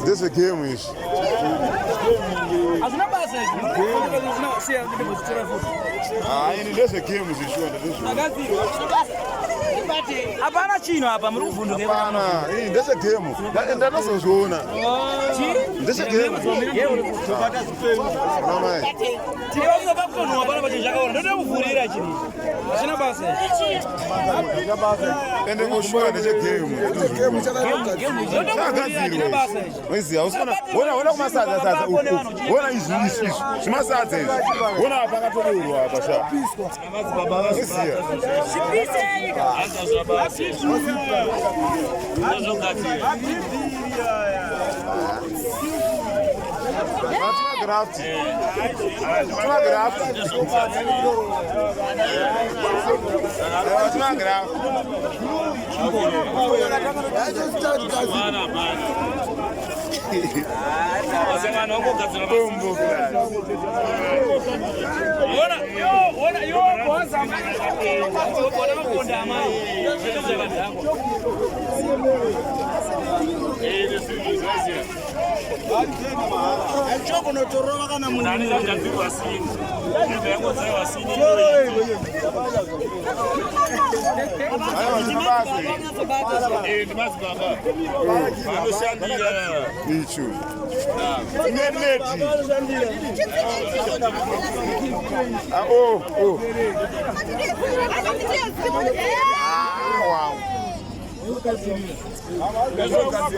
This a game is. This a game is Hapana chino hapa muri kuvunduka. Hapana, this a game. Ndana sozona. This a game. Tobata zipeu. Mama. Tiwa bakono hapana bachaka ona. Ndoda kuvurira chini. Asina basa. Ende ngoshwa this a game. Wezi ausona. Wona kumasaza sasa. Wona izi. Simasaza izi. Wona hapa katolurwa hapa sha. Sipise.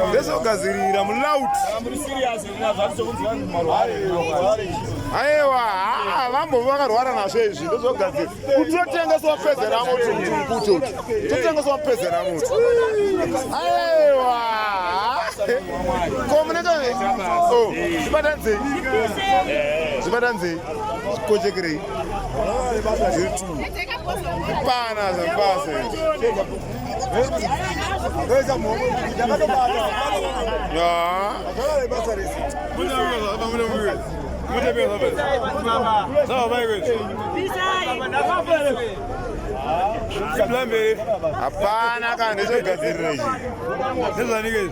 Ndezogadzirira mulaut. Aiwa, vambo vakarwara nazvo izvi ndozogadzira. Kutotengeswa pezera moto kuti. Totengeswa pezera moto. Aiwa. Komuneka. Oh, zibatanze. Zibatanze. Kojekerei. Pana zambase. Hapana kana ndizogadzirira izvi. Ndizvanike.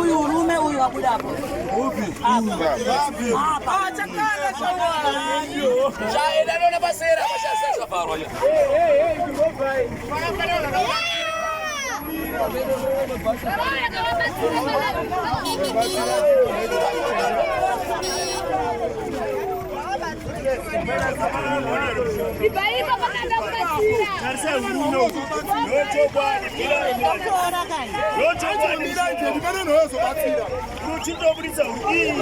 Uyu urume uyu wabuda hapo. Upi? Hapa. Chakala shawara. Shaida ndio basera bashasha farwa. Go vai. Ibaiba bakanda kukatsira. Karisa uno. Yocho bwana bila. Yocho bwana bila ndibane nozo batsira. Unochindo bulitsa uri.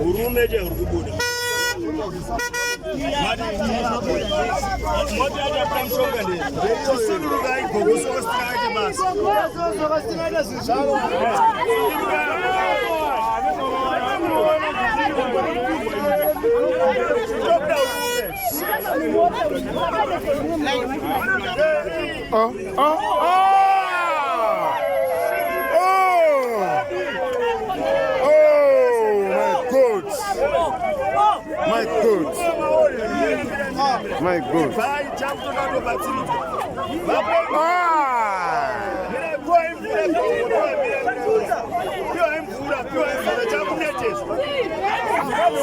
Urumeje urikubuda. Moja pamshonga ndi. Suluga igogoso kwasitaka basi. My God. My God.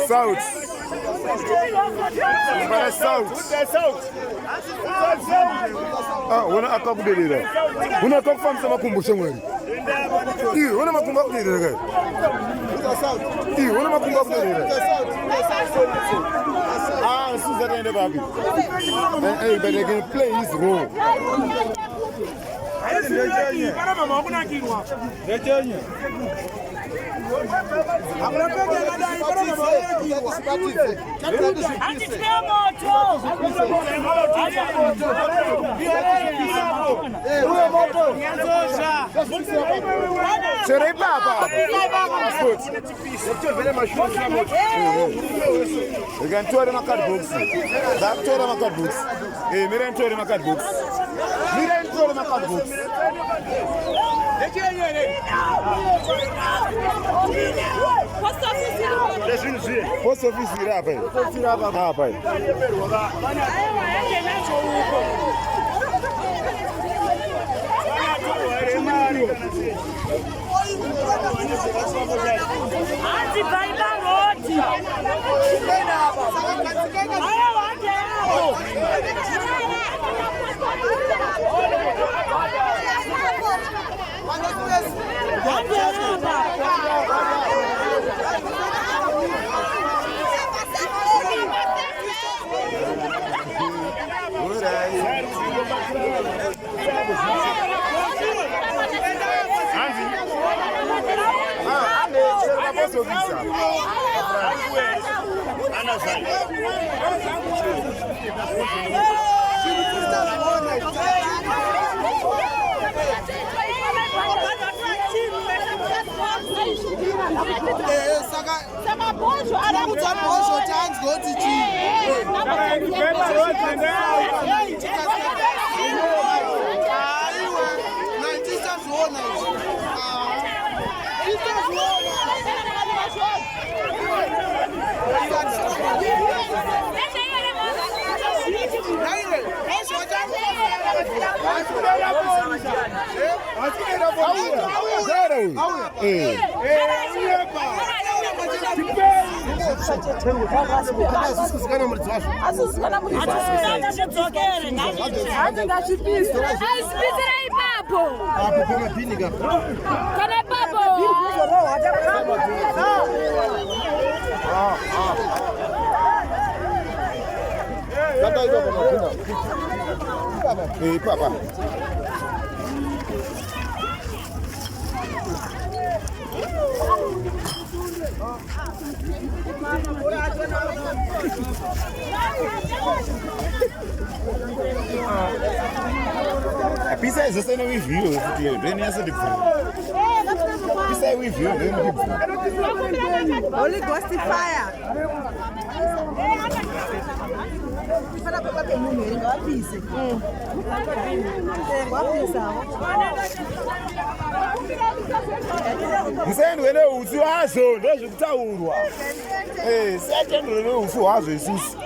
South. Wana akakudelera. Una akafamsa makumbusho mweri. Wana makumba kudelera. Wana makumba kudelera. Susan and the baby. Hey, but they can play his role. Post office irapa. Hapa. Hey, Papa. A pizza is the same with you. Then you answer the phone. Pizza with you. Holy Ghost fire. Msendo wene usi wazo ndoje kutaurwa. Second wene usi wazo isusi.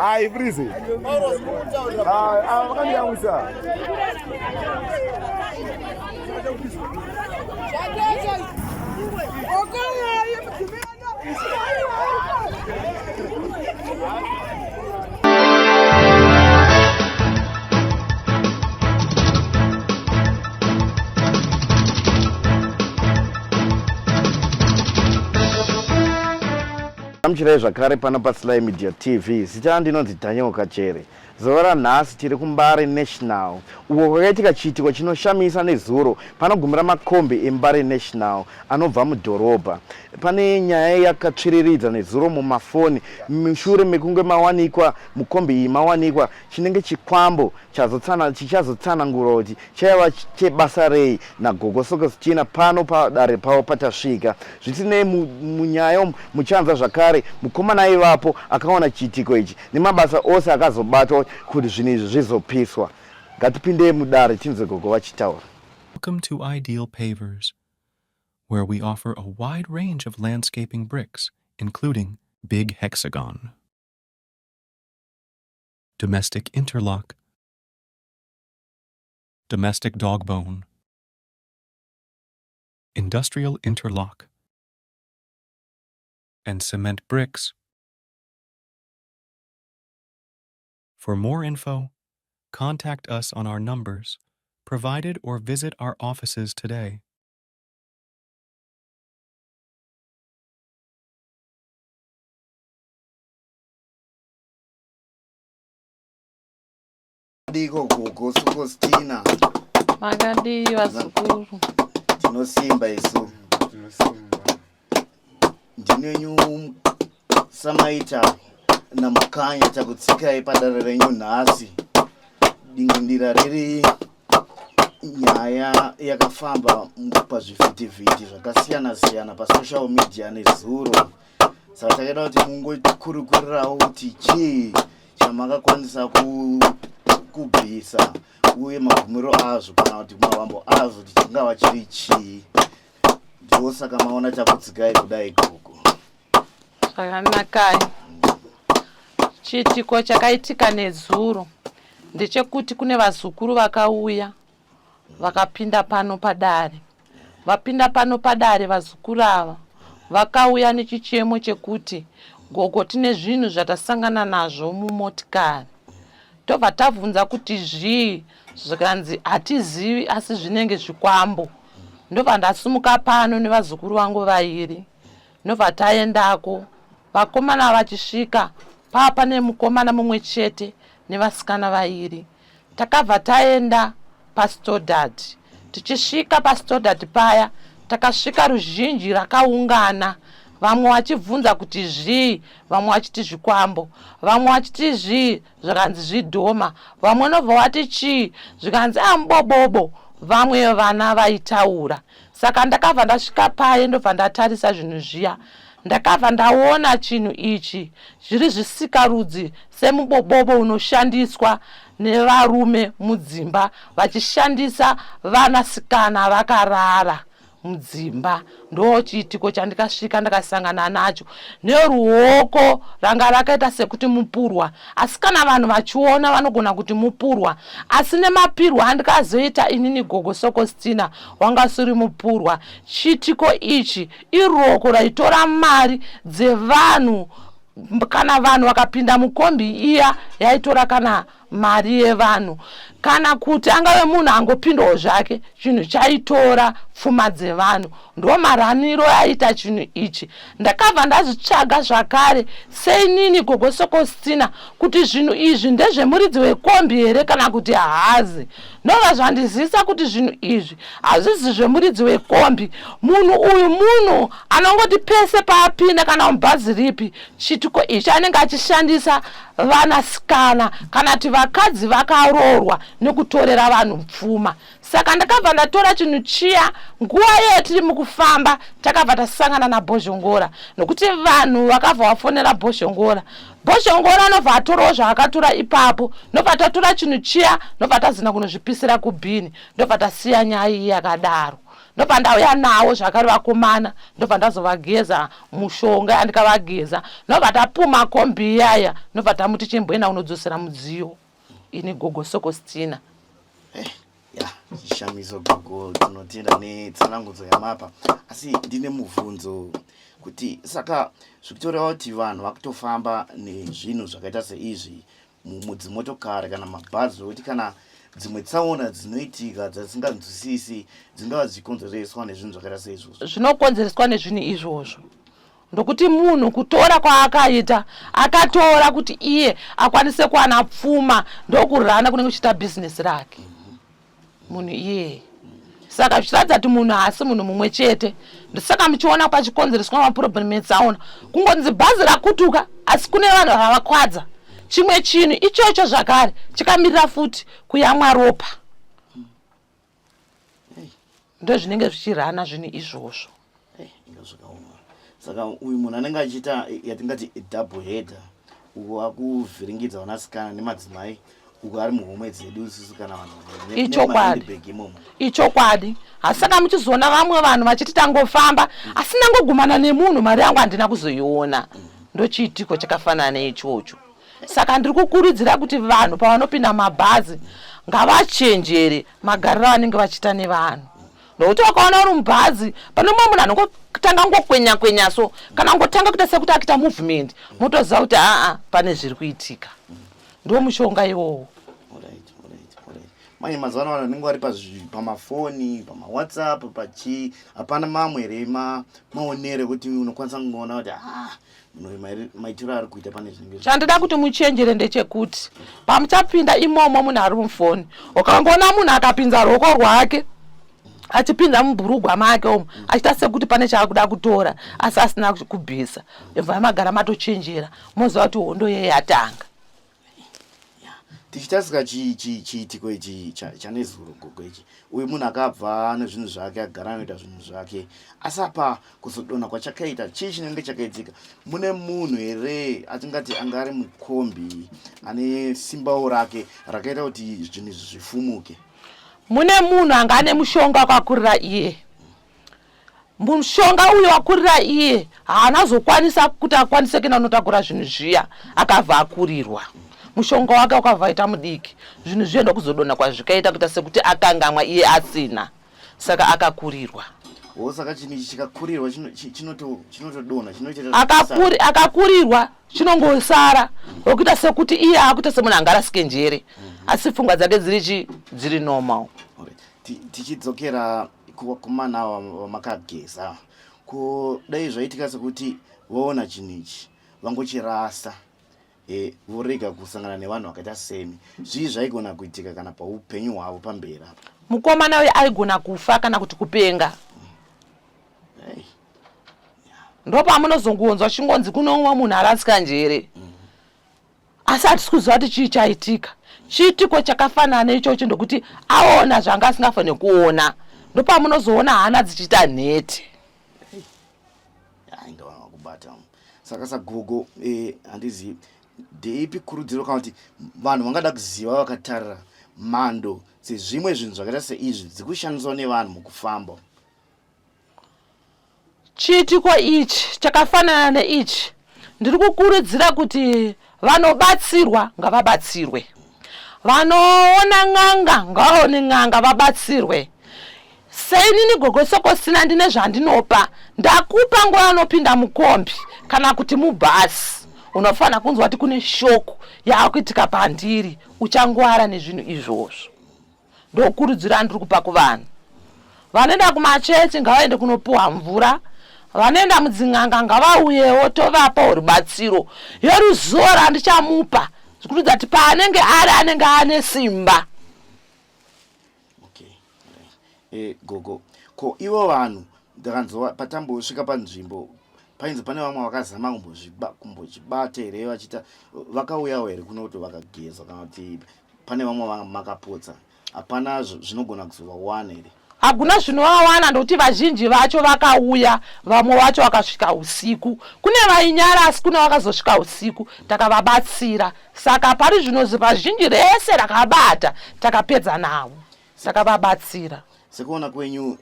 Ai, freeze. Wakaniamwisa. Amchire zvakare pano paSly Media TV. Zita ndinonzi Daniel Kachere. Zuva ranhasi tiri kuMbare National, uko kwakaitika chiitiko chinoshamisa nezuro panogumira makombi eMbare National anobva mudhorobha. Pane nyaya yakatsviriridza nezuro mumafoni mushure mekunge mawanikwa mukombi iyi mawanikwa chinenge chikwambo chichazotsanangura kuti chaiva chebasa rei naGogo Sokostina pano padare pavo patasvika. Zvisinei munyaya muchanza zvakare mukomana aivapo akaona chiitiko ichi nemabasa ose akazobatwa kuti zvinhu izvi zvizopiswa. Ngatipinde mudare tinzwe Gogo vachitaura. Welcome to Ideal Pavers, where we offer a wide range of landscaping bricks, including Big Hexagon, Domestic Interlock, Domestic Dogbone, Industrial Interlock, and Cement Bricks. For more info, contact us on our numbers provided or visit our offices today. Diko Gogo Sokostina. Magadi vazukuru. Tinosimba isu. Ndinenyu samaita namakanya takutsikai padare renyu nhasi. Dingindira riri nyaya yakafamba pazvivhitivhiti zvakasiyana-siyana pasocial media nezuro. Saka takaita kuti mungokurukurirawo kuti chii chamakakwanisa kubvisa uye magumiro azvo kana kuti mavambo azvo kuti chingava chiri chii. Ndosaka maona takutsikai kudai Gogo. Zvakanaka. Chiitiko chakaitika nezuro ndechekuti kune vazukuru vakauya vakapinda pano padare. Vapinda pano padare vazukuru ava vakauya nechichemo chekuti Gogo tine zvinhu zvatasangana nazvo mumotikari. Tobva tabvunza kuti zvii, zvikanzi hatizivi asi zvinenge zvikwambo. Ndobva ndasimuka pano nevazukuru vangu vairi. Ndobva taendako. Vakomana vachisvika papa nemukomana mumwe chete nevasikana vairi. Takabva taenda paStodard. Tichisvika paStodard paya takasvika ruzhinji rakaungana. Vamwe vachibvunza kuti zvii, vamwe vachiti zvikwambo, vamwe vachiti zvii, zvikanzi zvidhoma, vamwe nobva vati chii, zvikanzi mubobobo, vamwe vana vaitaura. Saka ndakabva ndasvika paya ndobva ndatarisa zvinhu zviya. Ndakabva ndaona chinhu ichi zviri zvisikarudzi semubobobo unoshandiswa nevarume mudzimba vachishandisa vanasikana vakarara mudzimba. Ndo chiitiko chandikasvika ndakasangana nacho. Neruoko ranga rakaita sekuti mupurwa. Asi kana vanhu vachiona vanogona kuti mupurwa. Asi nemapirwa andikazoita inini Gogo Sokostina wanga suri mupurwa. Chiitiko ichi iruoko raitora mari dzevanhu. Kana vanhu vakapinda mukombi iya yaitora kana mari yevanhu. Kana kuti angave munhu angopindawo zvake chinhu chaitora pfuma dzevanhu. Ndo maraniro yaita chinhu ichi. Ndakabva ndazvitsvaga zvakare seinini Gogo Sokostina kuti zvinhu izvi ndezvemuridzi wekombi here kana kuti hazi. Ndobva zvandizisa kuti zvinhu izvi hazvisi zvemuridzi wekombi. Munhu uyu munhu anongoti pese paapinda kana mubhazi ripi chiitiko ichi anenge achishandisa vanasikana kana kuti vakadzi vakaroorwa nekutorera vanhu pfuma. Saka ndakabva ndatora chinhu chiya nguva yetiri mukufamba takabva tasangana naBhozhongora nokuti vanhu vakabva vafonera Bhozhongora. Bhozhongora anobva atorawo zvaakatora ipapo. Ndobva tatora chinhu chiya ndobva tazina kunozvipisira kubhini. Ndobva tasiya nyaya iyi yakadaro. ndobva ndauya nawo zvakare vakomana, ndobva ndazovageza mushonga yandikavageza, ndobva tapuma kombi iyaya, ndobva tamuti chimboenda unodzosera mudziyo. Ini Gogo Sokostina. Ya, chishamiso Gogo, tinotenda netsanangudzo yamapa. Asi ndine mubvunzo kuti saka zvikutoreva kuti vanhu vakutofamba nezvinhu zvakaita seizvi mudzimotokari kana mabhazi, kuti kana dzimwe tsaona dzinoitika dzadzisinganzwisisi dzingava dzichikonzereswa nezvinhu zvakaita seizvozvo. Zvinokonzereswa nezvinhu izvozvo ndokuti munhu kutora kwaakaita akatora kuti iye akwanise kuwana pfuma ndokurana kunenge kuchiita bhizinesi rake munhu iye. Saka zvichiratidza kuti munhu haasi munhu mumwe chete. Ndosaka muchiona pachikonzereswa mapurobhemu etsaona kungonzi bhazi rakutuka asi kune vanhu vavakwadza. Chimwe chinhu ichocho zvakare chikamirira futi kuyamwa ropa. Ndozvinenge zvichirana zvinhu izvozvo. Saka uyu munhu anenge achiita yatingati double header, uko akuvhiringidza vanasikana nemadzimai, uko ari muhomwe dzedu isusu kana vanhu. Ichokwadi. Asi saka muchizoona vamwe vanhu vachiti tangofamba asi ndangogumana nemunhu mari yangu handina kuzoiona. Ndochiitiko chakafanana neichocho. Saka ndiri kukurudzira kuti vanhu pavanopinda mabhazi ngavachenjere magariro anenge vachiita nevanhu. Nokuti wakaona uri mubhazi pane mumwe munhu anongotanga ngokwenya so kana ngotanga kuita sekuti akuita movement motoziva kuti pane zviri kuitika. Ndo mushonga iwowo. Manye mazuva ano vanhu vanenge vari pamafoni, pamawhatsapp, hapana mamwe here maonere kuti unokwanisa kungoona kuti maitiro ari kuita pane zvinenge. Chandida kuti muchenjere ndechekuti pamuchapinda imomo munhu ari mufoni, ukangoona munhu akapinza ruoko rwake achipinza mubhurugwa make omo achiita sekuti pane chaakuda kutora asi asina kubvisa, ibva magara matochenjera moziva kuti hondo yeye yatanga. Tichitasika chiitiko ichi chanezuro Gogo ichi, uyu munhu akabva nezvinhu zvake agara anoita zvinhu zvake, asi apa kuzodonha kwachakaita chii chinenge chakaitika? Mune munhu here atingati anga ari mukombi ane simbawo rake rakaita kuti zvinhu zvifumuke? Mune munhu anga ane mushonga wakakurira iye. Mushonga uyu wakurira iye haana zokwanisa kuti akwanise kuenda kunotagura zvinhu zviya akabva akurirwa. Mushonga wake wakabva mudiki, zvinhu zvienda kuzodonha kwazvikaita kuita sekuti akangamwa iye asina, saka akakurirwa. Saka chinhu ichi chikakurirwa chinotodonha, akakurirwa chinongosara wokuita sekuti iye akuita semunhu anga arasike njere asi pfungwa dzake dziri normal. Tichidzokera kuvakomana vamakageza, kudai zvaitika sekuti vaona chinhu ichi vangochirasa vorega kusangana nevanhu vakaita semi, zvii zvaigona kuitika kana paupenyu hwavo pamberi apa? Mukomana uyu aigona kufa kana kuti kupenga. Ndo pamunozongonzwa chingonzi kuno umwe munhu arasika njere asi hatisi kuziva kuti chii chaitika. Chiitiko chakafanana neichocho ndokuti aona zvanga asingafaniri kuona, ndo pamunozoona hana dzichiita nhete. Saka Gogo, handizivi ndeipi kurudziro kana kuti vanhu vangada kuziva vakatarira mhando sezvimwe zvinhu zvakaita seizvi dzikushandiswa nevanhu mukufamba? Chiitiko ichi chakafanana neichi ndiri kukurudzira kuti vanobatsirwa ngavabatsirwe, vanoona n'anga ngavaone n'anga vabatsirwe. Seinini Gogo Sokostina ndine zvandinopa, ndakupa nguva yanopinda mukombi kana kuti mubhasi unofanira kunzwa kuti kune shoko yaakuitika pandiri, uchangwara nezvinhu izvozvo. Ndokurudzira ndiri kupa kuvanhu. Vanoenda kumachechi ngavaende kunopiwa mvura, vanoenda mudzin'anga ngavauyewo tovapawo rubatsiro yoruzivo randichamupa zvikuridza kuti paanenge ari anenge ane simba. Gogo, ko ivo vanhu ndakanzwa patambosvika panzvimbo painzi pane vamwe vakazama kumbochibata here vachita vakauyawo here kuno kuti vakageza kana kuti pane vamwe makapotsa? Hapana zvinogona kuzovawana here? Hakuna zvinovawana ndokuti vazhinji vacho vakauya, vamwe vacho vakasvika usiku. Kune vainyara asi kune vakazosvika usiku takavabatsira. Saka pari zvinozi vazhinji rese rakabata takapedza navo, saka vabatsira. sekuona kwenyu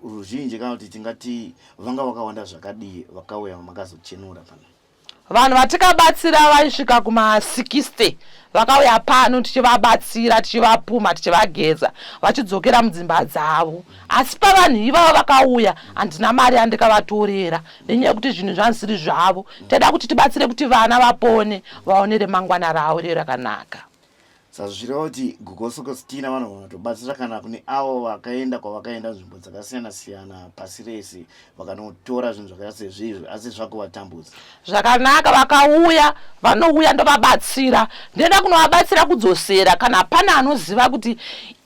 ruzhinji kana kuti tingati vanga vakawanda zvakadii vakauya makazochenura pano? Vanhu vatikabatsira vaisvika kuma-60 vakauya pano tichivabatsira, tichivapuma, tichivageza vachidzokera mudzimba dzavo. Asi pavanhu ivavo vakauya handina mari yandikavatorera nenyaya yekuti zvinhu zvanisiri zvavo. Toda kuti tibatsire kuti vana vapone vaone remangwana ravo rakanaka. Sazvireva kuti Gogosoko Stina vanogona kutobatsira kana kune avo vakaenda kwavakaenda nzvimbo dzakasiyana-siyana pasi rese vakanotora zvinhu zvakaita sezvizvi asi zvakuvatambudza. Zvakanaka, vakauya vanouya ndovabatsira. Ndinoda kunovabatsira kudzosera kana pana anoziva kuti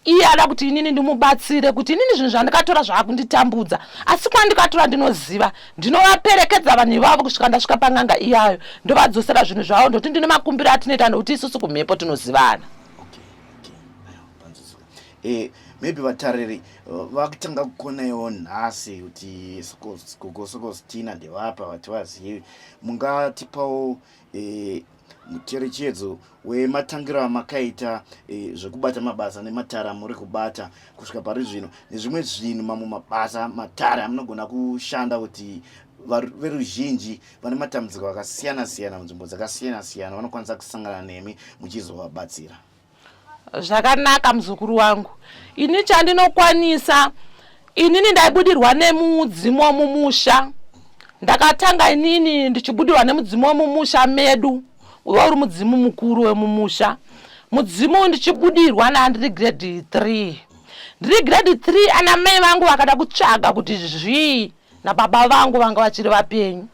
iye ada kuti inini ndimubatsire kuti inini zvinhu zvandikatora zvakunditambudza asi kwandikatora ndinoziva ndinovaperekedza vanhu ivavo kusvika ndasvika panganga iyayo ndovadzosera zvinhu zvavo ndokuti ndine makumbiro atinoita nokuti isusu kumhepo tinozivana. Maybe vatariri vakutanga kukonawo nhasi kuti Gogosoko Stina ndevapa vati vazive, mungatipawo mucherechedzo wematangiro amakaita zvekubata mabasa nematara muri kubata kusvika pari zvino nezvimwe zvinhu mamwe mabasa matara amunogona kushanda kuti veruzhinji vane matambudziko akasiyana-siyana munzvimbo dzakasiyana-siyana vanokwanisa kusangana nemi muchizovabatsira? Zvakanaka muzukuru wangu, ini chandinokwanisa, inini ndaibudirwa nemudzimu womumusha. Ndakatanga inini ndichibudirwa nemudzimu womumusha medu, uri mudzimu mukuru wemumusha. Mudzimu ndichibudirwa ndiri grade 3. Ndiri grade 3 ana mai vangu vakada kutsvaga kuti zvii nababa vangu vanga vachiri vapenyu.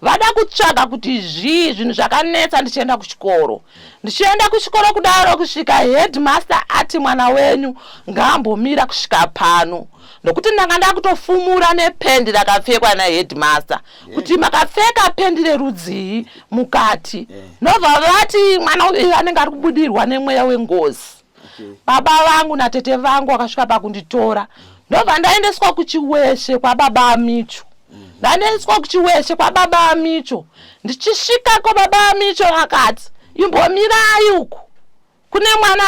Vada kutsvaga kuti zvii zvinhu zvakanetsa ndichienda kuchikoro. Ndichienda kuchikoro kudaro kusvika headmaster ati mwana wenyu ngaambomira kusvika pano. Ndokuti ndanga ndakutofumura nependi rakapfekwa naheadmaster kuti makapfeka pendi rerudzii mukati. Nobva vati mwana uyu anenge ari kubudirwa nemweya wengozi. Baba vangu natete vangu vakasvika pakunditora. Ndobva ndaendeswa kuchiweshe kwababa Amicho. Ndaendeswa kuchiweshe kwababa Amicho. Ndichisvika kwababa Amicho akati imbomirai uku. Kune mwana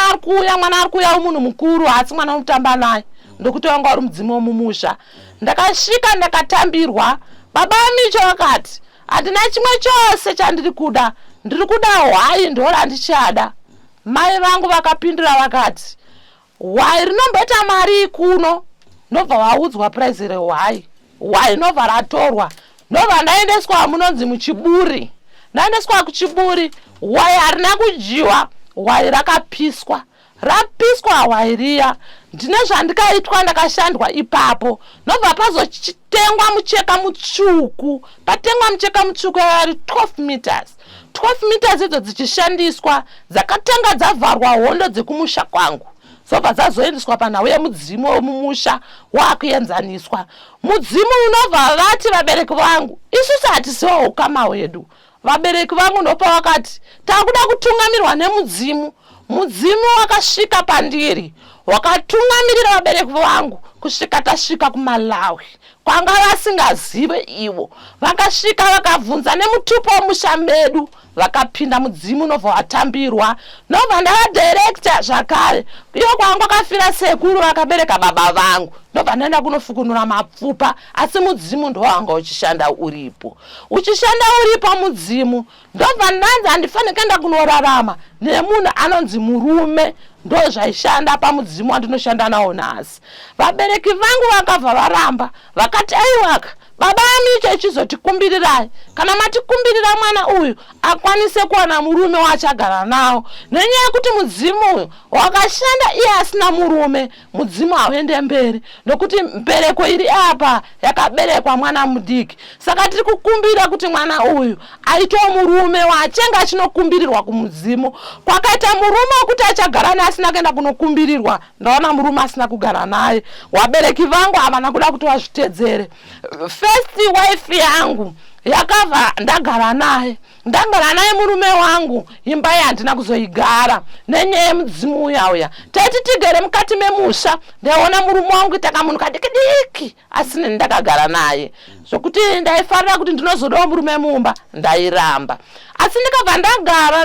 ari kuuya umunhu mukuru asi mwana unotamba naye. Ndokuti wanga uri mudzimu womumusha. Ndakasvika ndakatambirwa. Baba Amicho akati handina chimwe chose chandiri kuda. Ndiri kuda hwai ndora ndichada. Mai vangu vakapindura vakati hwai rinombota mari kuno. Nobva vaudzwa price rehwai. Hwai nobva ratorwa. Nobva ndaendeswa munonzi muchiburi. Ndaendeswa kuchiburi. Hwai harina kudyiwa. Hwai rakapiswa. Rapiswa hwai riya. Ndine zvandikaitwa ndakashandwa ipapo. Nobva pazotengwa mucheka mutsvuku. Patengwa mucheka mutsvuku yari 12 meters. 12 meters idzo dzichishandiswa dzakatanga dzavharwa hondo dzekumusha kwangu. Zobva dzazoendeswa panhau yemudzimu womumusha wakuenzaniswa. Mudzimu unobva vati vabereki vangu isusu hatisiwo ukama hwedu. Vabereki vangu ndopa vakati takuda kutungamirwa nemudzimu. Mudzimu wakasvika pandiri wakatungamirira vabereki vangu kusvika tasvika kuMalawi kwanga vasingazive ivo. Vakasvika vakabvunza nemutupo womusha medu vakapinda mudzimu nobva watambirwa. Nobva ndavadirekta zvakare iyo kwanga kafira sekuru vakabereka baba vangu. Nobva ndaenda kunofukunura mapfupa asi mudzimu ndowanga uchishanda uripo. Uchishanda uripo mudzimu. Ndobva ndanzi handifaniri kuenda kunorarama nemunhu anonzi murume. Ndo zvaishanda pamudzimu wandinoshanda nawo nhasi. Vabereki vangu vakabva varamba vakati aiwaka baba Amicho ichizotikumbirirai kana matikumbirira mwana uyu akwanise kuwana murume waachagara nawo. Nenyaya yekuti mudzimu uyu wakashanda iye asina murume, mudzimu hauende mberi nokuti mbereko iri apa yakaberekwa mwana mudiki. Saka tiri kukumbira kuti mwana uyu aitwa murume waachenga achinokumbirirwa kumudzimu. Kwakaita murume wekuti achagara naye asina kuenda kunokumbirirwa. Ndaona murume asina kugara naye. Wabereki vangu havana kuda kuti vazvitedzere. First wife yangu yakabva ndagara naye murume wangu imba yandina kuzoigara nenyaya yemudzimu uya taiti tigere mukati memusha ndaiona murume wangu takamunhu kadiki asi ndakagara naye zvokuti ndaifarira kuti ndinozodawo murume mumba ndairamba asi ndikabva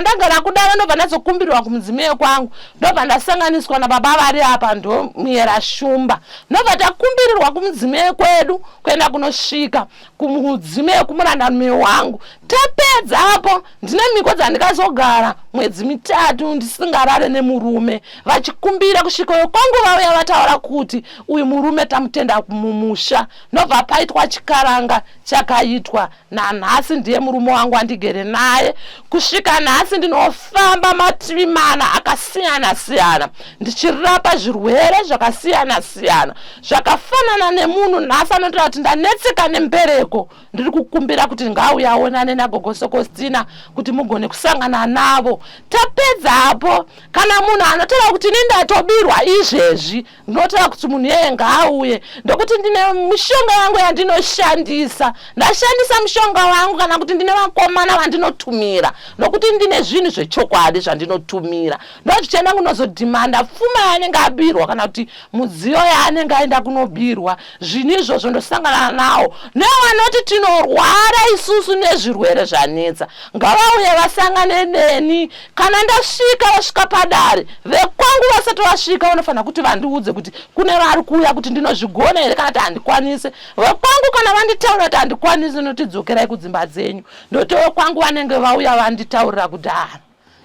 ndagara kudaro ndobva ndazokumbirirwa kumudzimai kwangu ndobva ndasanganiswa nababa vari apa ndomuyera shumba ndobva takumbirirwa kumudzimai kwedu kuenda kunosvika kumudzimai kumurandarume wangu tapedza apo ndine mhiko dzandikazogara mwedzi 3 ndisingarare nemurume vachikumbira kusvikayo kwangu vauya vataura kuti uyu murume tamutenda mumusha ndobva paitwa chikaranga chakaitwa nanhasi ndiye murume wangu andigere naye kusvika nhasi ndinofamba mativi mana akasiyana-siyana ndichirapa zvirwere zvakasiyana-siyana zvakafanana nemunhu nhasi anotaura kuti ndanetseka nembereko ndiri kukumbira kuti ngauya aonane nagogo Sokostina kuti mugone kusangana navo tapedzapo kana munhu anotaura kuti nindatobirwa izvezvi ndinotaura kuti munhu yeye ngaauye ndokuti ndine mishonga yangu yandinoshandisa ndashandisa mushonga wangu kana kuti ndine vakomana vandinotumira nokuti ndine zvinhu zvechokwadi zvandinotumira ndozvichienda kunozodhimanda pfuma yaanenge abirwa kana kuti mudziyo yaanenge aenda kunobirwa zvinhu izvozvo ndosangana nawo nevanoti tinorwara isusu nezvirwere zvanetsa ngavauye vasangane neni kana ndasvika vasvika padare vekwangu vasati vasvika vanofanira kuti vandiudze kuti kune vari kuuya kuti ndinozvigona here kana kuti handikwanisi vekwangu kana vanditaurira kuti handikwanisi notidzokerai kudzimba dzenyu ndoto vekwangu vanenge vauya vanditaurira kudhara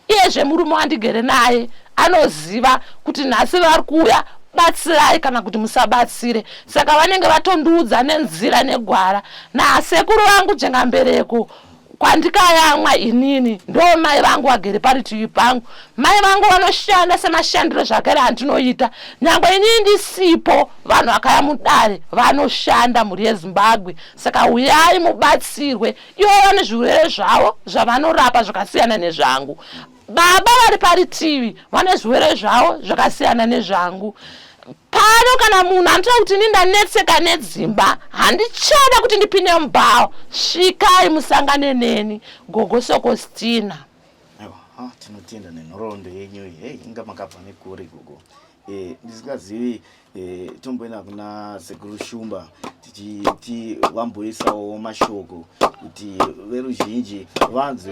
iyezve murume wandigere naye anoziva kuti nhasi vari kuuya batsirai kana kuti musabatsire saka vanenge vatondiudza nenzira negwara nasekuru vangu jengambereko kwandikayamwa inini ndo mai vangu vagere parutivi pangu mai vangu vanoshanda semashandiro zvakare andinoita nyangwe inini ndisipo vanhu vakaya mudare vanoshanda mhuri yeZimbabwe saka uyai mubatsirwe ivo vane zvirwere zvavo zvavanorapa zvakasiyana nezvangu baba vari parutivi vane zvirwere zvavo zvakasiyana nezvangu pano kana munhu anotaura kuti nindanetseka nedzimba handichada kuti ndipinde mubhawa svikai musangane neni gogo Sokostina. Aiwa, tinotenda nenhoroondo yenyu hey inga makabva nekuri gogo ndisingazivi tomboenda kuna sekuru Shumba tichiti vamboisawo mashoko kuti veruzhinji vanzwe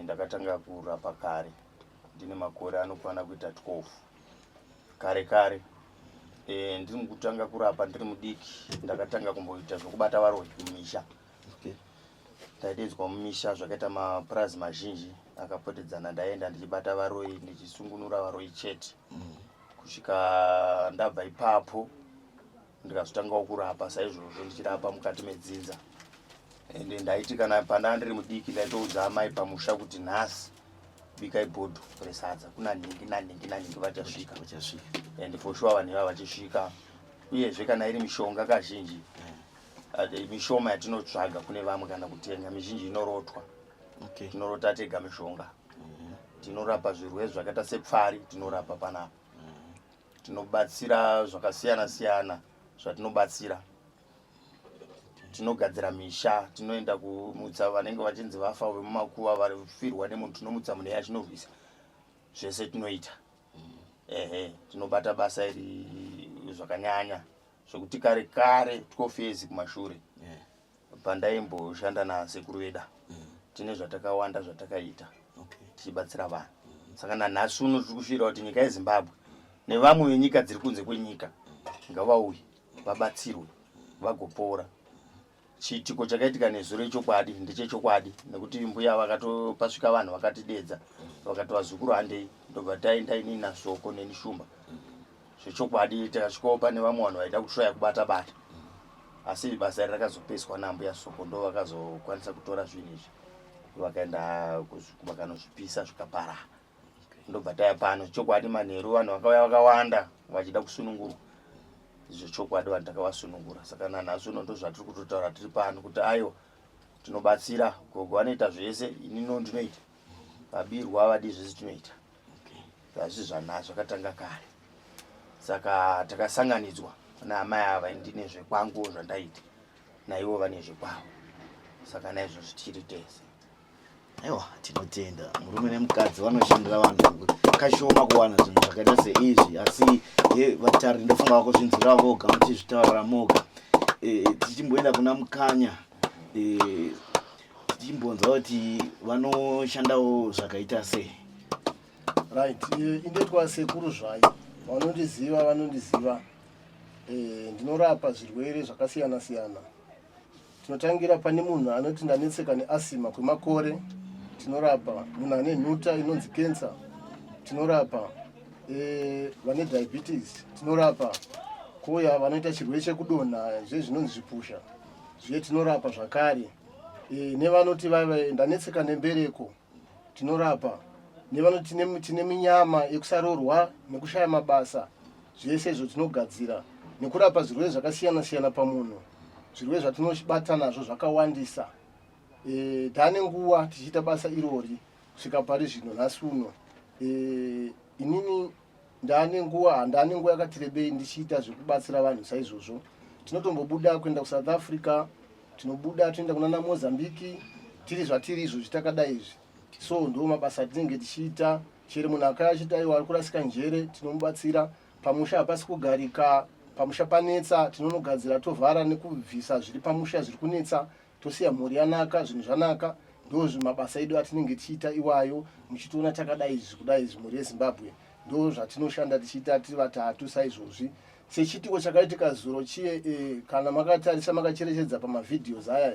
ndakatanga kurapa kare ndine makore anokwana kuita 12 kare ndiri mukutanga kurapa ndiri mudiki ndakatanga kumboita zvokubata varoi mumisha taidedzwa mumisha zvakaita mapurazi mazhinji akapotedzana ndaenda ndichibata varoi ndichisungunura varoi chete kusvika ndabva ipapo ndikazotangawo kurapa saizvozvo ndichirapa mukati medzinza ende ndaiti kana pandanga ndiri mudiki ndaitoudza amai pamusha kuti nhasi bikai bhodho resadza kuna ningi vachasvika ende for sure vanhu ivava vachisvika uyezve kana iri mishonga kazhinji mishoma yatinotsvaga kune vamwe kana kutenga mizhinji inorotwa tinorota tega mishonga tinorapa zvirwere zvakaita sepfari tinorapa panapa tinobatsira zvakasiyana-siyana zvatinobatsira tinogadzira misha tinoenda kumutsa vanenge vachinzi vafa vemumakuva varifirwa nemunhu tinomutsa munhu yachinovhisa zvese tinoita tinobata basa iri zvakanyanya zvokuti kare 12 years kumashure pandaimboshanda nasekuru veda tine zvatakawanda zvatakaita tichibatsira vanhu saka nanhasi uno tiri kushira kuti nyika yeZimbabwe nevamwe venyika dziri kunze kwenyika ngavauye vabatsirwe vagopora chiitiko chakaitika nezuro rechokwadi ndechechokwadi nekuti mbuya vakatopasvika vanhu vakatidedza vakati vazukuru handei ndobva taenda inini naSoko neni Shumba zvechokwadi takasvikawo pane vamwe vanhu vaida kushaya kubata asi basa rakazopeswa nambuya Soko ndo vakazokwanisa kutora zvinhu izvi vakaenda vakanozvipisa zvikapara ndobva taya pano chokwadi manheru vanhu vakauya vakawanda vachida kusunungurwa zvechokwadi vanhu takavasunungura saka nanhasi uno ndo zvatiri kutotaura tiri pano kuti aiwa tinobatsira gogo anoita zvese inino ndinoita babirwa vadi zvese tinoita zvazvi zvana zvakatanga kare saka takasanganidzwa naamai ava ndine zvekwangu zvandaita naivo vane zvekwavo saka naizvozvo tiri tese. Aiwa tinotenda murume nemukadzi vanoshandira vanhu kashoma kuwana zvinhu zvakaita seizvi asi vatari ndofunga vakuzvinzwira voga muchizvitaurira moga tichimboenda kuna Mukanya tichimbonzwa kuti vanoshandawo zvakaita sei. Right, indoitwa sekuru zvai vanondiziva ndinorapa zvirwere zvakasiyana siyana. Tinotangira pane munhu anoti ndanetseka neasima kwemakore, tinorapa. Munhu ane nhuta inonzi cancer, tinorapa. Vane diabetes, tinorapa. Kuya vanoita chirwere chekudonha zvinonzi zvipusha, zviye tinorapa zvakare. Nevanoti ndanetseka nembereko, tinorapa. Nevanoti tine minyama yekusarorwa nekushaya mabasa, zvese izvo tinogadzira. Nekurapa zvirwere zvakasiyana siyana pamunhu. Zvirwere zvatinobata nazvo zvakawandisa. Ndane nguva tichiita basa irori kusvika pari zvino nhasi uno. Inini ndane nguva yakati rebei ndichiita zvekubatsira vanhu saizvozvo. Tinotombobuda kuenda kuSouth Africa, tinobuda toenda kuna Mozambique, tiri zvatiri izvo zvitakadai izvi. So ndo mabasa tinenge tichiita. Chero munhu akachita iwo ari kurasika njere tinomubatsira. Pamusha hapasi kugarika, pamusha panetsa tinonogadzira tovhara nekubvisa zviri pamusha zviri kunetsa, tosiya mhuri yanaka, zvinhu zvanaka. Ndo mabasa edu atinenge tichiita iwayo, muchitoona takadai izvi kudai izvi mhuri yeZimbabwe. Ndo zvatinoshanda tichiita tiri vatatu saizvozvi. Sechitiko chakaitika zuro chiye kana makatarisa makacherechedza pamavidhios aya,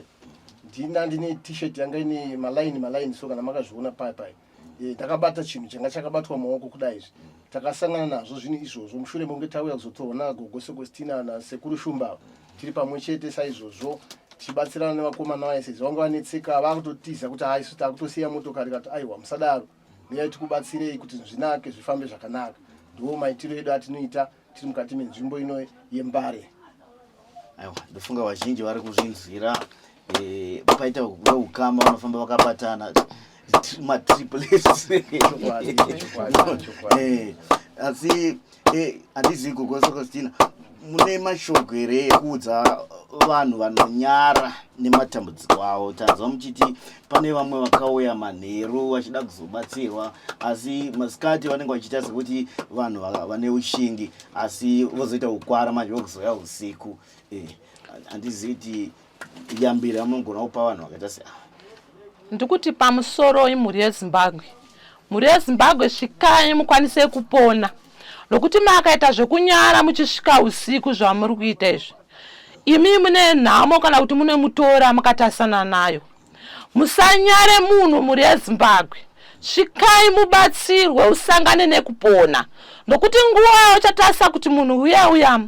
ndine t-shirt yanga ine malaini so kana makazviona pai ndakabata chinhu changa chakabatwa maoko kudai izvi. Takasangana nazvo zvinhu izvozvo mushure monge tauya kuzotorona gogo Sokostina nasekuru Shumba tiri pamwe chete saizvozvo tichibatsirana nevakomana vaise zvanga vanetseka vakutotiza kuti hai suta kutosiya motokari kati aiwa musadaro uyai tikubatsirei kuti zvinake zvifambe zvakanaka. Ndo maitiro edu atinoita tiri mukati menzvimbo ino yeMbare. Aiwa ndofunga vazhinji vari kuzvinzwira paita ukama vanofamba vakabatana matriplets asi handizivi gogo Sokostina mune mashoko here ekuudza vanhu vanonyara nematambudziko avo. Tanzwa muchiti pane vamwe vakauya manheru vachida kuzobatsirwa asi masikati vanenge vachiita sekuti vanhu vane ushingi asi vozoita ukwara manje vokuzoya usiku. Handizivi kuti yambira munogona kupa vanhu vakaita sei. Ndikuti pamusoro imhuri yeZimbabwe, mhuri yeZimbabwe svikai mukwanise kupona. Nokuti makaita zvekunyara muchisvika usiku zvamuri kuita izvi, imi mune nhamo kana kuti mune mutora mukatasana nayo. Musanyare munhu mhuri yeZimbabwe, svikai mubatsirwe usangane nekupona. Nokuti nguva uchatarisa kuti munhu uya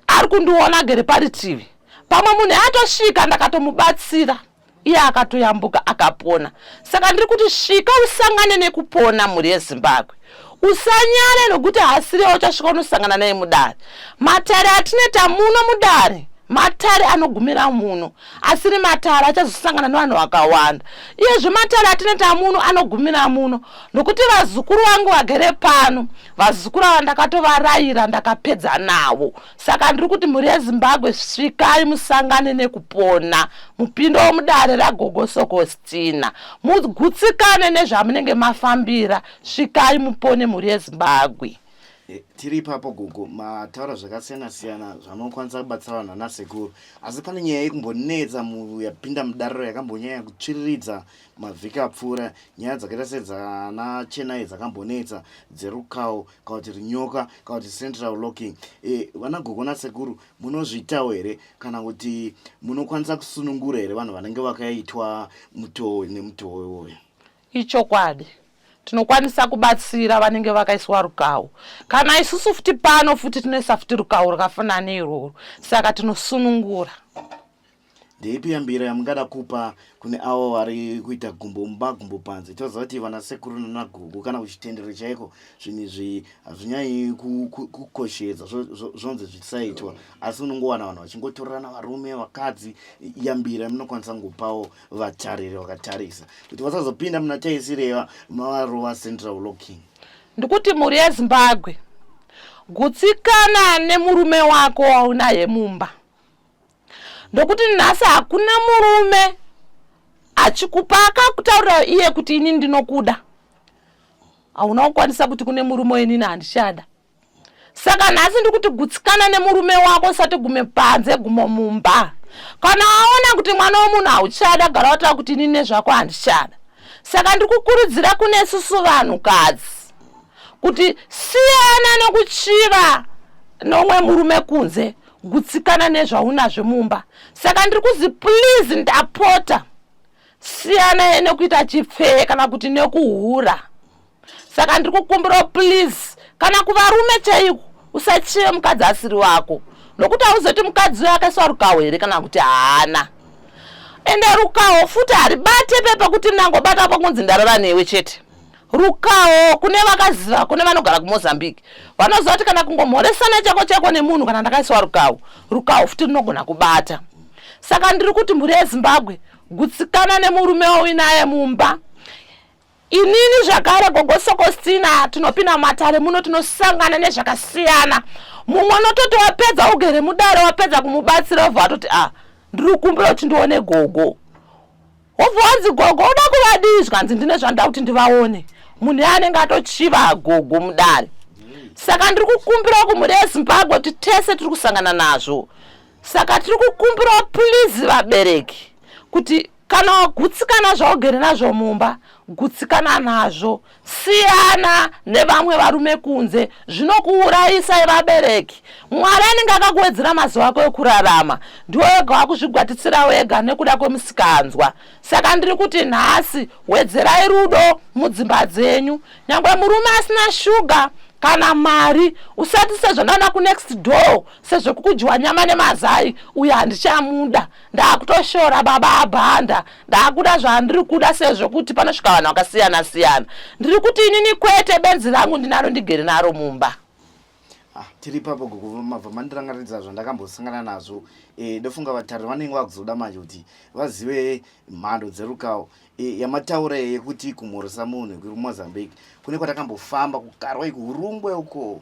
ari kundiona gere paritivi, pamwe munhu atosvika ndakatomubatsira iye akatoyambuka akapona. Saka ndiri kuti svika usangane nekupona mhuri yeZimbabwe. Usanyare nokuti hasiri uchasvika unosangana naye mudare. Matare atineta muno mudare matare anogumira muno, asiri matare achazosangana nevanhu vakawanda. Iyezve matare atineta muno anogumira muno nokuti vazukuru vangu vagere pano, vazukuru ava ndakatovarayira ndakapedza navo. Saka ndiri kuti mhuri yeZimbabwe svikai musangane nekupona, mupindo womudare ragogo Sokostina, mugutsikane nezvamunenge mafambira, svikai mupone mhuri yeZimbabwe. Tiri ipapo gogo mataura zvakasiyana siyana zvanokwanisa kubatsira vanhu nasekuru, asi pane nyaya yekumbonetsa yapinda mudariro yakambonyanya kutsviriridza mavhiki apfuura, nyaya dzakaita sedzana Chennai dzakambonetsa dzerukawo kana kuti runyoka kana kuti central locking. Vana gogo nasekuru munozviitawo here kana kuti munokwanisa kusunungura here vanhu vanenge vakaitwa mutoo nemutoo iwoyo? Ichokwadi tinokwanisa kubatsira vanenge vakaiswa rukawo, kana isusu futi pano futi tinoisa futi rukawo rakafanana neiroro, saka tinosunungura. ndeipi yambiro yamungada kupa kune avo vari kuita gumbomba gumbo panze? Toziva kuti vanasekuru nanagugu kana kuchitendero chaiko zvinhu izvi hazvinyai kukoshedza zvonzi zvisaitwa, asi unongowana vanhu vachingotorerana varume vakadzi. Yambiro yamunokwanisa ngopawo vatariri vakatarisa kuti vasazopinda muna taisireva mavarova central locking? Ndikuti mhuri yeZimbabwe, gutsikana nemurume wako waunaye mumba. Ndokuti nhasi hakuna murume achikupaka kutaurira iye kuti ini ndinokuda. Hauna kukwanisa kuti kune murume wenini handishada. Saka nhasi ndikuti gutsikana nemurume wako usati gume panze, gumo mumba. Kana waona kuti mwana womunhu hauchada, gara wataura kuti ini nezvako handishada. Saka ndikukurudzira kune isusu vanhukadzi kuti siyana nekuchiva nomwe murume kunze, gutsikana nezvaunazvo mumba. Saka ndiri kuzi please ndapota siyana nekuita chipfeye kana kuti nekuhura. Saka ndiri kukumbira please, kana kuvarume chaiko usachive mukadzi asiri wako, nokuti hauzoti mukadzi uyo akaiswa rukawo here kana kuti haana. Ende rukawo futi haribate pepe kuti nangobata pakunzi ndarara newe chete. Rukawo kune vakaziva, kune vanogara kuMozambique vanoziva kuti kana kungomhoresana chako nemunhu kana ndakaiswa rukawo futi rinogona kubata. Saka ndiri kuti mhuri yeZimbabwe, gutsikana nemurume wauinaye mumba. Inini zvakare gogo Sokostina tinopinda mumatare muno tinosangana nezvakasiyana. Mumwe unototi wapedza ugere mudare wapedza kumubatsira wobva watoti ndiri kukumbira kuti ndione gogo. Wobva wanzi gogo uda kuvadii? Zvikanzi ndine zvandida kuti ndivaone. Munhu anenge atochiva gogo mudare. Saka ndiri kukumbira kumhuri yeZimbabwe kuti tese tiri kusangana nazvo. Saka tiri kukumbira please vabereki kuti kana wagutsikana zvaugere nazvo mumba, gutsikana nazvo, siyana nevamwe varume kunze, zvinokuurayisa vabereki. Mwari anenge akakuwedzera mazuva ako ekurarama, ndiwe wega wakuzvigwatitsira wega nekuda kwemusikanzwa. Saka ndiri kuti nhasi wedzerai rudo mudzimba dzenyu. Nyangwe murume asina shuga kana mari, usati sezvandana kunext door sezvekukudyiwa nyama nemazai, uyu handichamuda, ndakutoshora baba abhanda, ndakuda zvandiri kuda sezvekuti panosvika vanhu vakasiyana siyana. Ndiri kuti inini kwete benzi rangu ndinaro ndigere naro mumba. Tiri papo gogo mabva mandirangaridza zvandakambosangana nazvo. Ndofunga vatariri vanenge vakuzoda manje kuti vazive mhando dzerukawo. Yamataura yekuti kumhoresa munhu kuMozambique kune kwatakambofamba kukarwa ikurumbwe uko,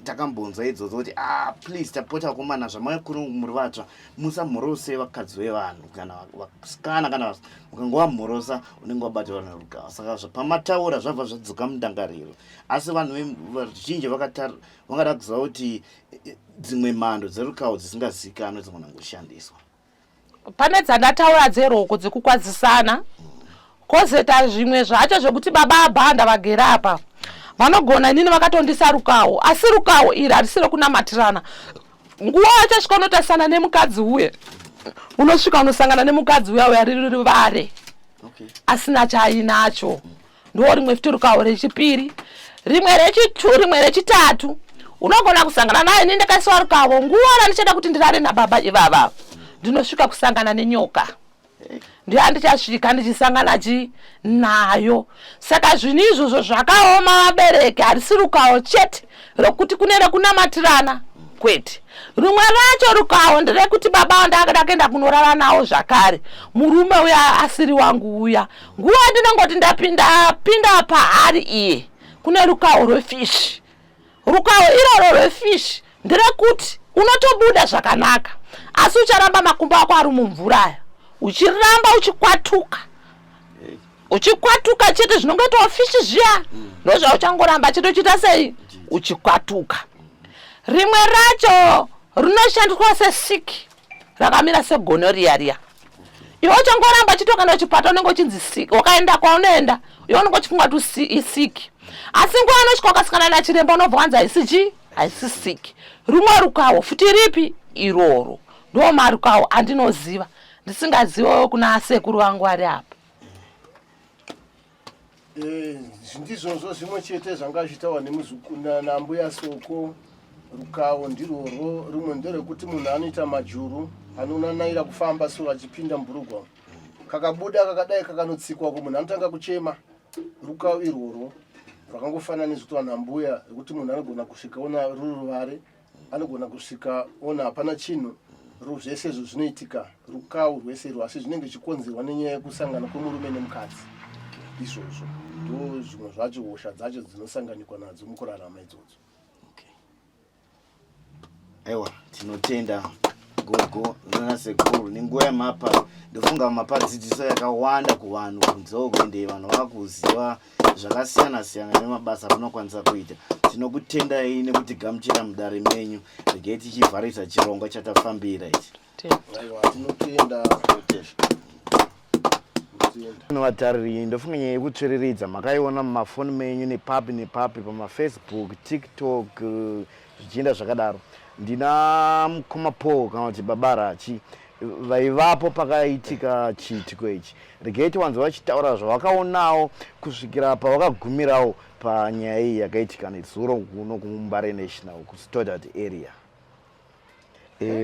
takambonzwa idzodzo kuti please tapota vakomana zvamakuru muri vatsva musamhorose vakadzi vevanhu kana vasikana, kana ukangova mhorosa unenge wabata vanhu rukawa. Saka pamataura zvabva zvadzoka mundangariro, asi vanhu vazhinji vangada kuziva kuti dzimwe mhando dzerukawo dzisingazivikanwe dzinogona kushandiswa. Pane dzandataura dzeroko dzekukwadzisana, kozeta zvimwe zvacho zvekuti baba abhanda vagera apa vanogona inini vakatondisa rukawo, asi rukawo iri harisiro kunamatirana. Nguva wachasvika unotasana nemukadzi uye, unosvika unosangana nemukadzi uya uya riri ruvare asina chainacho. Ndo rimwe futi rukawo rechipiri, rimwe rechitu, rimwe rechitatu. Unogona kusangana naye ini ndakaiswa rukawo, nguva randichada kuti ndirare nababa ivava ndinosvika kusangana nenyoka. Ndiyo handichasvika ndichisangana nayo. Saka zvinhu izvozvo zvakaoma vabereki, harisi rukawo chete rokuti kune rekunamatirana kwete. Rumwe racho rukawo nderekuti baba ndakada kuenda kunorara nawo zvakare, murume uya asiri wangu uya. Nguva ndinongoti ndapinda pahari iye kune rukawo rwefish. Rukawo iroro rwefish nderekuti unotobuda zvakanaka, asi ucharamba makumbo ako ari mumvura, uchiramba uchikwatuka. Uchikwatuka chete zvinongoitawo fishi zviya, ndozvauchangoramba chitochita sei? Uchikwatuka. Rimwe racho rinoshandiswa sesiki, rakamira segonorrhea riya. Iwe uchangoramba chitokanda uchipata unenge uchinzi siki, wakaenda kwaunoenda, iwe unenge uchifunga kuti isiki. Asi nguva anosvika ukasangana nachiremba unobva wanzi haisi siki. Rumwe rukawo futi ripi? Iroro. Ndo marukawo andinoziva, ndisingazivawo kuna sekuru vangu vari apa. Ndizvozvo zvimwe chete zvanga zvitaurwa nambuya Soko rukawo ndirworwo rumwe nderekuti munhu anoita majuru anonanaira kufamba so achipinda mburugwa kakabuda kakadai kakanotsikwa ko munhu anotanga kuchema rukawo irworwo rwakangofananidzwa kuti vanhu ambuya rekuti munhu anogona kusvika ona ruruvare anogona kusvika ona hapana chinhu zvese izvo zvinoitika rukawo rwese irwo asi zvinenge zvichikonzerwa nenyaya yekusangana kwemurume nemukadzi izvozvo ndo zvimwe zvacho hosha dzacho dzinosanganikwa nadzo mukurarama idzodzo. Aiwa, tinotenda gogo nana sekuru nenguva yamapa ndofunga mapadzidziso yakawanda kuvanhu kunzewo kuende vanhu vakuziva zvakasiyana siyana nemabasa amunokwanisa kuita. Tinokutendai nekuti gamuchira mudare menyu regai tichivharisa chirongwa chatafambira ichi. Aiwa, tinotenda. Vatariri ndofunga nyaya yekutsviriridza makaiona mumafoni menyu nepapi pamafacebook, TikTok zvichienda zvakadaro. Ndina mukoma Paul kana kuti Babarachi vaivapo pakaitika chiitiko ichi. Regai tiwanze vachitaura zvavakaonawo kusvikira pavakagumirawo panyaya iyi yakaitika nezuro kuno kuMbare National kuStoddard area.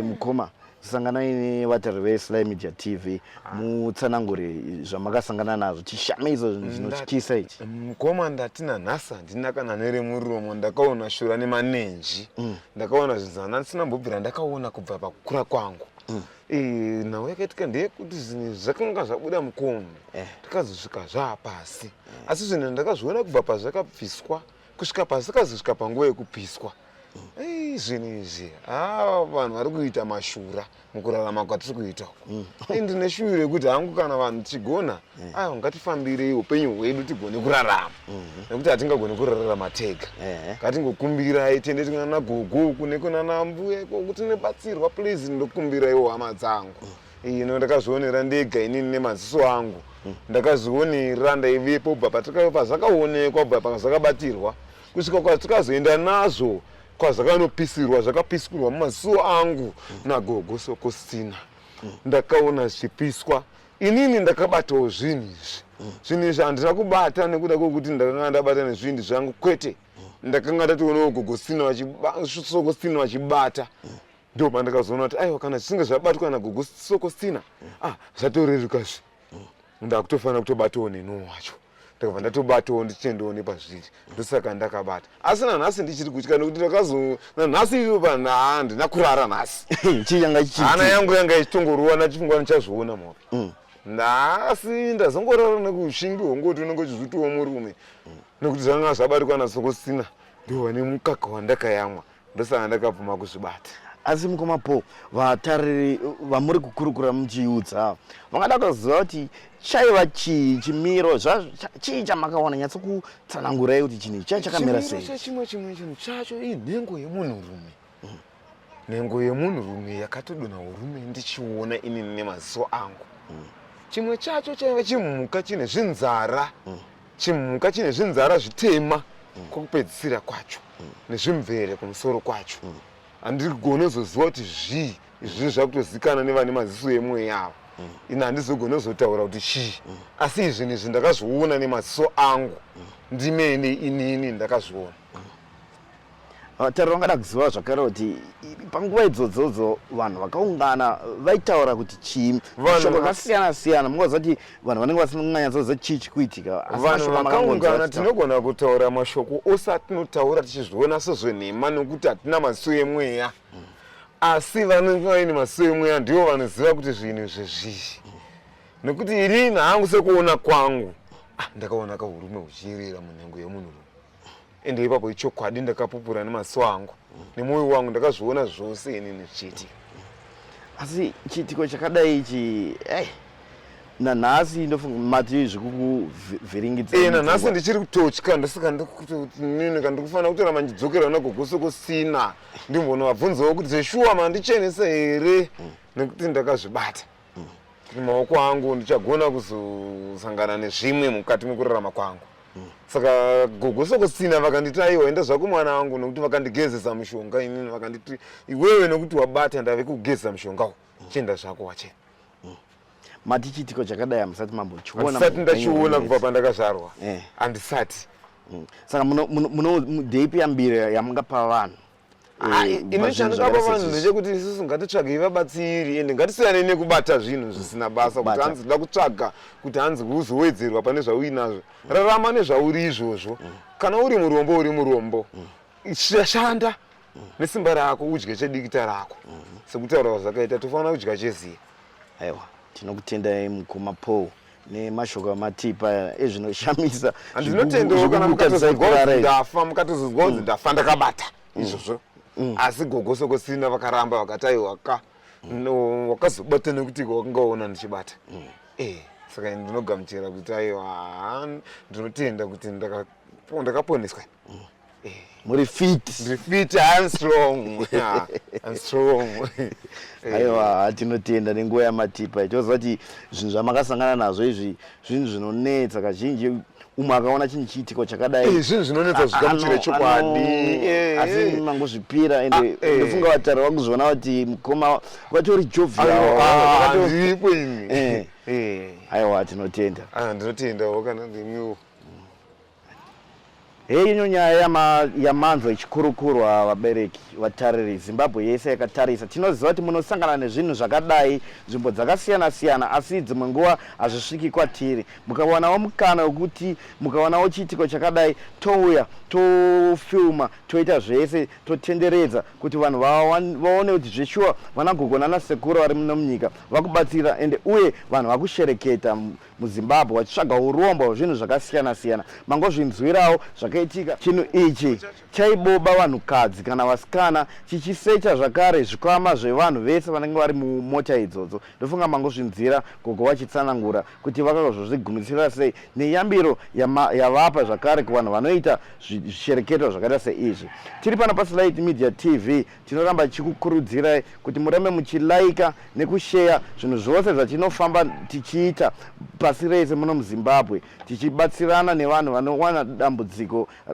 Mukoma sanganai nevatariri veSly Media TV mutsanangure zvamakasangana nazvo chishamiso zvinotyisa ichi. Mukoma ndatina nhasa ndina kana nere muromo ndakaona shura nemanenji ndakaona zvinhu ndisina mbobvira ndakaona kubva pakukura kwangu. Nawo yakaitika ndeyekuti zvinhu zvakanga zvabuda mukomo takazosvika zvaapasi asi zvinhu ndakazviona kubva pazvakabviswa kusvika pasi takazosvika panguva yekupiswa. Zvinhu izvi vanhu vari kuita mashura mukurarama kwatiri kuita uku. Ndine shuviro yekuti hangu kana vanhu tichigona ngatifambirei upenyu hwedu tigone kurarama nekuti hatingagoni kurarama tega. Ngatingokumbirai tiende kunana gogo kune kunana mbuya kuti nebatsirwa please ndokumbiraiwo hama dzangu. Ino ndakazvionera ndega inini nemaziso angu ndakazvionera ndaivepo bva pazvakaonekwa bva pazvakabatirwa kusvika kwatikazoenda nazvo kwazvakanopisirwa zvakapisirwa mumaziso angu nagogo Sokostina. Ndakaona zvichipiswa inini ndakabatawo zvinhu izvi handina kubata nekuda kwokuti ndakanga ndabata nezvinhu zvangu kwete ndakanga ndationawo gogo Sokostina vachibata ndo pandakazoona kuti aiwa kana zvichinge zvabatwa nagogo Sokostina zvatorerukazve ndakutofanira kutobatawo neno wacho ndakabva ndatobatawo ndichitendawo nepazviri ndosaka ndakabata asi nanhasi ndichiri kutya nekuti nanhasi ivo handina kurara nhasi hana yangu yanga ichitongorowa nachifungwa ndichazviona mope nhasi ndazongorara nekushingi hongoti unenge uchizvitiwo murume nekuti zvanga zvabatikwa naSokostina ndo vane mukaka wandakayamwa ndosaka ndakabvuma kuzvibata. Asi mukoma Paul vatariri vamuri kukurukura muchiudza vangada kuziva kuti chaiva chimiro chii chamakaona nyatso kutsanangurai kuti chinhu chai chakamira sei. Chimwe chinhu chacho inhengo yemunhurume nhengo yemunhurume yakatodonha urume ndichiona inini nemaziso angu. Chimwe chacho chaiva chimhuka chine zvinzara chimhuka chine zvinzara zvitema kwokupedzisira kwacho nezvimvere kumusoro kwacho. Handiri kugona kuzoziva kuti izvi zvakutozikana nevane maziso emwoyo yavo ina handizogona kuzotaura kuti chii asi izvi izvi ndakazviona nemaziso angu ndimene inini ndakazviona. Vatariri vangada kuziva zvakare kuti panguva idzodzo vanhu vakaungana vaitaura kuti chii shoko akasiyana siyana mungaziva kuti vanhu vanenge vasinganyatsoziva chii chikuitika. Vanhu vakaungana tinogona kutaura mashoko ose atinotaura tichizviona sezvenhema nekuti hatina maziso emweya asi vanenge vaine maziso emweya ndivo vanoziva kuti zvinhu zvezvizvi nekuti ini hangu sekuona kwangu ndakaona kahurume huchiyerera munhengo yemunhurume ende ipapo ichokwadi ndakapupura nemaziso angu nemwoyo wangu ndakazviona zvose inini zvichiitika. Asi chiitiko chakadai ichi nanhasi ndofunga mati zvekukuvhiringidza. Nanhasi ndichiri kutotya ndosaka nini ndikufanira kutoramba ndidzokera nagogo Sokostina ndimbono vabvunzawo kuti zveshuwa mandichenesa here nekuti ndakazvibata maoko angu ndichagona kuzosangana nezvimwe mukati mekurarama kwangu. Saka gogo Sokostina vakanditi aiwa enda zvako mwana wangu nekuti vakandigezesa mushonga inini vakanditi iwewe nekuti wabata ndave kugezesa mushongawo chenda zvako wachena. Mati chiitiko chakadai hamusati mambochiona. Handisati ndachiona kubva pandakazvarwa handisati. Saka ndeipi yambiro yamungapa vanhu ine chandikapa vanhu ndechekuti isusu ngatitsvagei vabatsiri ende ngatisiyane nekubata zvinhu zvisina basa kuti hanzi da kutsvaga kuti hanzi kuzowedzerwa pane zvauinazvo. Rarama nezvauri izvozvo. Kana uri murombo uri murombo. Shanda nesimba rako udye chedikita rako. Sekutaura zvakaita tofanira kudya cheziya. Aiwa, tinokutendai mukoma Paul nemashoko amatipa ezvinoshamisa. Andinotendawo kana mukatozozwa ndafa mukatozozwa ndafa ndakabata izvozvo. Asi gogoso kusina vakaramba vakati waka wakazobata nekuti wakangaona ndichibata. Saka ndinogamuchira kuti aiwa ndinotenda kuti ndakaponeswa. Muri fit. I'm strong. Yeah, I'm strong. Aiwa, tinotenda nenguva yamatipa. Ichozva kuti zvinhu zvamakasangana nazvo izvi zvinhu zvinonetsa kazhinji. Akaona chinhu chiitiko chakadai zvinhu zvinonetsa zvigamuchira chokwadi asi mangozvipira ende ndofunga vatari vakuzviona kuti mukoma vatori jovhiripo imi. Aiwa, tinotenda. Ndinotendawo kana ndimiwo. Hei ino nyaya yamanzwa ichikurukurwa vabereki vatariri Zimbabwe yese yakatarisa. Tinoziva kuti munosangana nezvinhu zvakadai nzvimbo dzakasiyana-siyana asi dzimwe nguva hazvisviki kwatiri. Mukawanawo mukana wekuti mukawanawo chiitiko chakadai touya tofilma toita zvese totenderedza kuti vanhu vaone kuti zveshuwa vanagogona nasekuru vari muno munyika vakubatsira ende uye vanhu vakushereketa muZimbabwe vachitsvaga urombo hwezvinhu zvakasiyana-siyana. Mangozvinzwirawo zvakaitika chinhu ichi chaiboba vanhukadzi kana vasikana chichisecha zvakare zvikwama zvevanhu vese vanenge vari mumota idzodzo. Ndofunga mangozvinzira gogo vachitsanangura kuti vakazozvigumisira sei neyambiro yavapa zvakare kuvanhu vanoita zvishereketo zvakaita seizvi. Tiri pano paSlide Media TV tinoramba chikukurudzirai kuti murambe muchilaika nekusheya zvinhu zvose zvatinofamba tichiita pasi rese muno muZimbabwe tichibatsirana nevanhu vanowana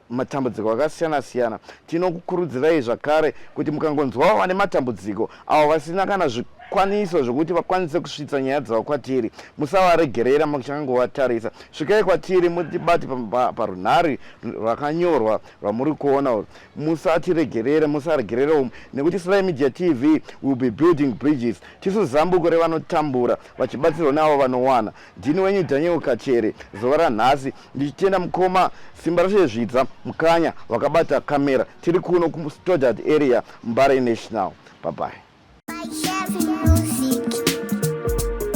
matambudziko akasiyana-siyana. Tinokukurudzirai zvakare kuti mukangonzwawo vane matambudziko avo vasina kana zvikwaniso zvokuti vakwanise kusvitsa nyaya dzavo kwatiri musavaregerera muchangovatarisa. Svikai kwatiri mutibate parunhare rwakanyorwa rwamuri kuona musatiregerere musaregerere nekuti Slide Media TV will be building bridges. Tisu zambuko revanotambura vachibatsirwa navo vanowana. Ndini wenyu Daniel Kachere. Zuva ranhasi ndichitenda mukoma Simba Rashe Zvidza mukanya wakabata kamera. Tiri kuno kuStoddard area Mbare National. Bye bye.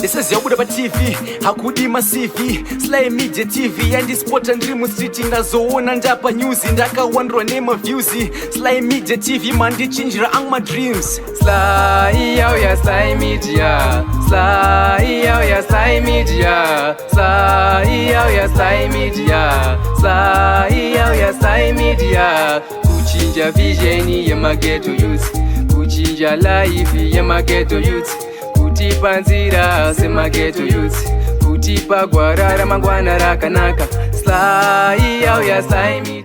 This is Yabuda TV, hakudima CV, Slide Media TV, and this sport and dream street ndazoona ndapa news ndakawandwa nema views. Slide Media TV mandi chinjira ang my dreams. Slide ya Slide Media, Slide ya Slide Media, Slide ya Slide Media, Slide ya Slide Media. Kuchinja vision ya mageto youth, kuchinja life ya mageto youth. Kutipa nzira semageto youth, kutipa gwara ramangwana rakanaka. Slide ya Slide Media.